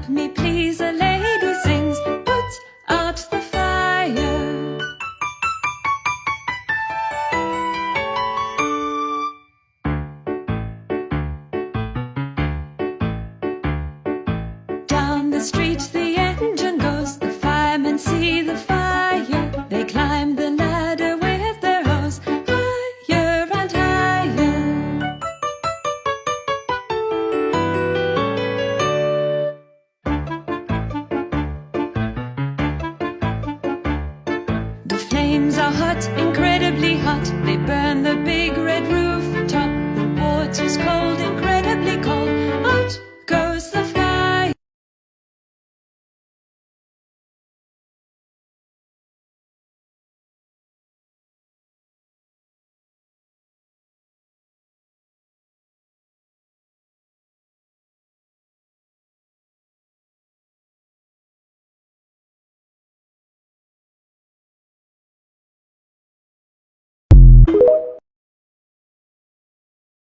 help me please, a lady sings, put out the fire. Down the street the engine goes, the firemen see the fire. They climb the ladder with their hose, higher and higher. The flames are hot, incredibly hot. They burn the big red